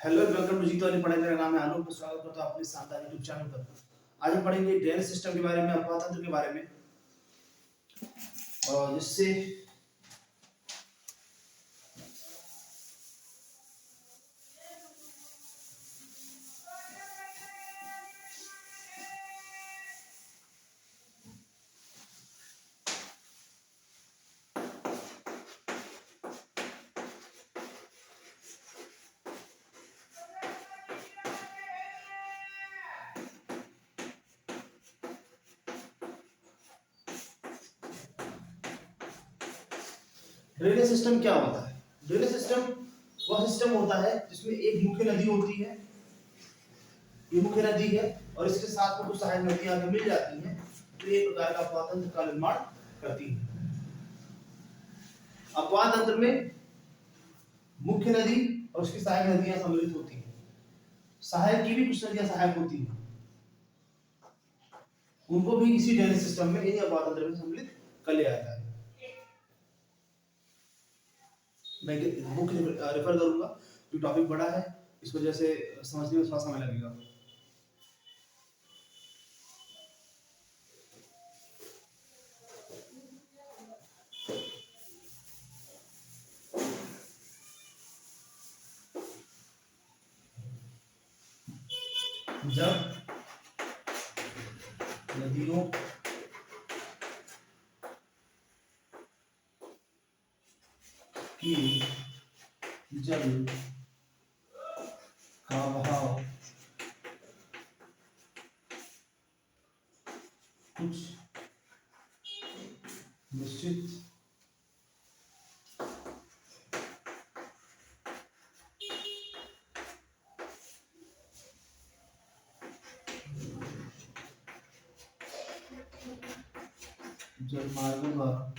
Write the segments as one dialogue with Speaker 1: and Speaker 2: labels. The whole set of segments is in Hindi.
Speaker 1: हेलो वेलकम टू जीतो वाली पढ़ाई। मेरा नाम है आलोक। स्वागत करता हूं अपने शानदार यूट्यूब चैनल पर। आज हम पढ़ेंगे ड्रेनेज सिस्टम के बारे में, अपवाह तंत्र के बारे में, और जिससे ड्रेनेज सिस्टम क्या होता है। ड्रेनेज सिस्टम वह सिस्टम होता है जिसमें एक मुख्य नदी होती है, ये मुख्य नदी है, और इसके साथ में कुछ सहायक नदियां अगर मिल जाती हैं तो एक प्रकार का अपवाह तंत्र का निर्माण करती है। अपवाह तंत्र में मुख्य नदी और उसकी सहायक नदियां सम्मिलित होती हैं। सहायक की भी कुछ नदियां सहायक होती हैं, उनको भी इसी ड्रेनेज सिस्टम में, इन्हीं अपवाह तंत्र में सम्मिलित कर लिया जाता है। मैं बुक रेफर करूंगा, जो टॉपिक बड़ा है, इस वजह से समझने में थोड़ा समय लगेगा। जब नदियों की जल का बहाव कुछ निश्चित जलमार्गों द्वारा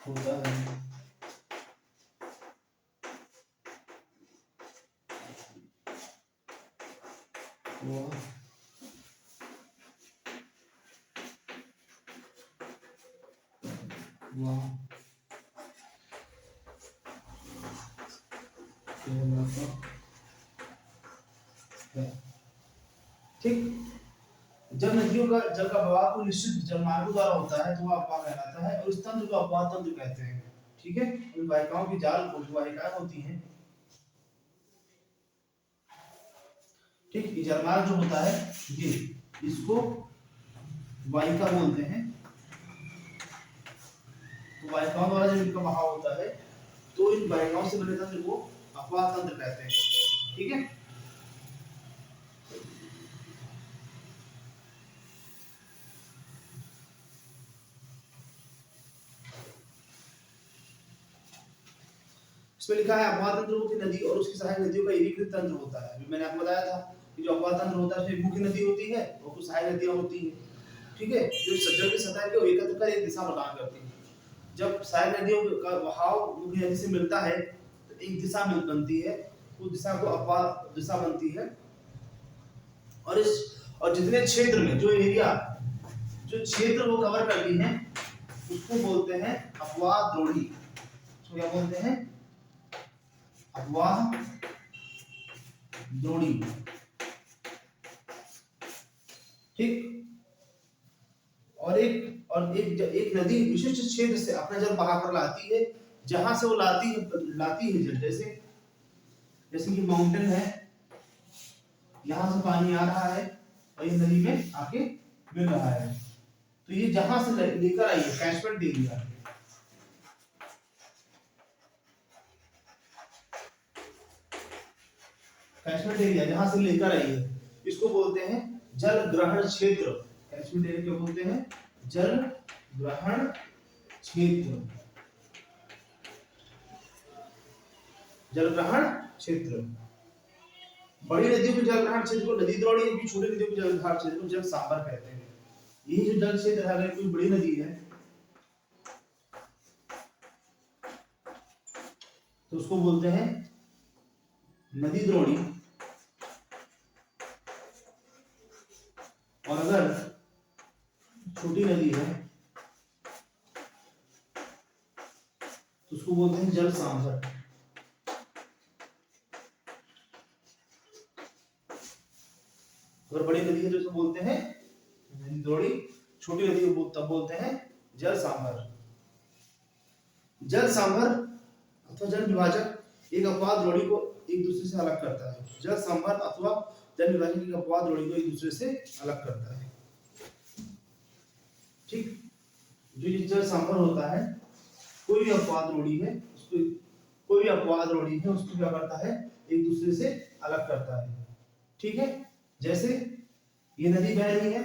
Speaker 1: होता है, वह कहलाता है। ठीक, जब नदियों का जल का बहाव को निश्चित जलमार्गों द्वारा होता है तो वह अपवाह कहलाता है, और इस तंत्र को अपवाह तंत्र कहते हैं। ठीक है, उन वाहिकाओं की जाल को, जो वाहिकाएं होती हैं, ठीक, ये जलमार्ग जो होता है, ये इसको वाहिका बोलते हैं। तो वाहिकाओं द्वारा जब इनका बहाव होता है तो इन वाहिकाओं से बने तंत्र को अपवाह तंत्र कहते हैं। ठीक है, इसमें लिखा है अपवाह तंत्र मुख्य नदी और उसकी सहायक नदियों का एकीकृत तंत्र होता है। अभी मैंने आपको बताया था कि जो अपवाह तंत्र होता है उसमें मुख्य नदी होती है और कुछ सहायक नदियां होती हैं। ठीक है, जो जल की सतह को एकत्र कर एक दिशा प्रदान करती है। जब सहायक नदियों का बहाव मुख्य नदी से मिलता है तो एक दिशा बनती है, उस दिशा को अपवाह दिशा बनती है। और जितने क्षेत्र में जो क्षेत्र वो कवर करती है उसको बोलते हैं अपवाह द्रोणी। तो क्या बोलते हैं? अपवाह द्रोणी। ठीक, एक नदी विशिष्ट क्षेत्र से अपना जल बहाकर लाती है, जहां से वो लाती है जल। जैसे कि माउंटेन है, यहां से पानी आ रहा है और ये नदी में आके मिल रहा है, तो ये जहां से लेकर आई है, कैचमेंट एरिया, जहां से लेकर आई है, इसको बोलते हैं जल ग्रहण क्षेत्र। कैचमेंट एरिया क्या बोलते हैं? जल ग्रहण क्षेत्र। जल ग्रहण क्षेत्र। बड़ी नदियों के जल ग्रहण क्षेत्र को नदी द्रोणी, की छोटी नदियों के जल ग्रहण क्षेत्र को जल सांबर कहते हैं। यही जो जल क्षेत्र है, अगर कोई बड़ी नदी है तो उसको बोलते हैं नदी द्रोणी, और अगर छोटी नदी है उसको बोलते हैं जल सांभर। अगर बड़ी नदी है तो इसको बोलते हैं नदी द्रोणी, छोटी नदी को तब बोलते हैं जल सांभर। जल सांभर अथवा जल विभाजक एक अपवाद द्रोणी को एक दूसरे से अलग करता है। जल सांभर अथवा जल विभाजक एक अपवाद द्रोणी को एक दूसरे से अलग करता है। ठीक, जो जल सांभर होता है, कोई भी अपवाद द्रोणी है उसको, कोई भी अपवाद द्रोणी है उसको क्या करता है, एक दूसरे से अलग करता है। ठीक है, जैसे ये नदी बह रही है,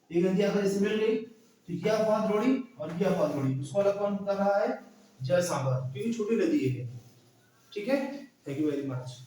Speaker 1: ये नदी आकर इससे मिल गई, तो ये अपवाद द्रोणी और ये अपवाद द्रोणी, उसको अलग कौन कर रहा है, जल सांभर, क्योंकि छोटी नदी है। ठीक है, थैंक यू वेरी मच।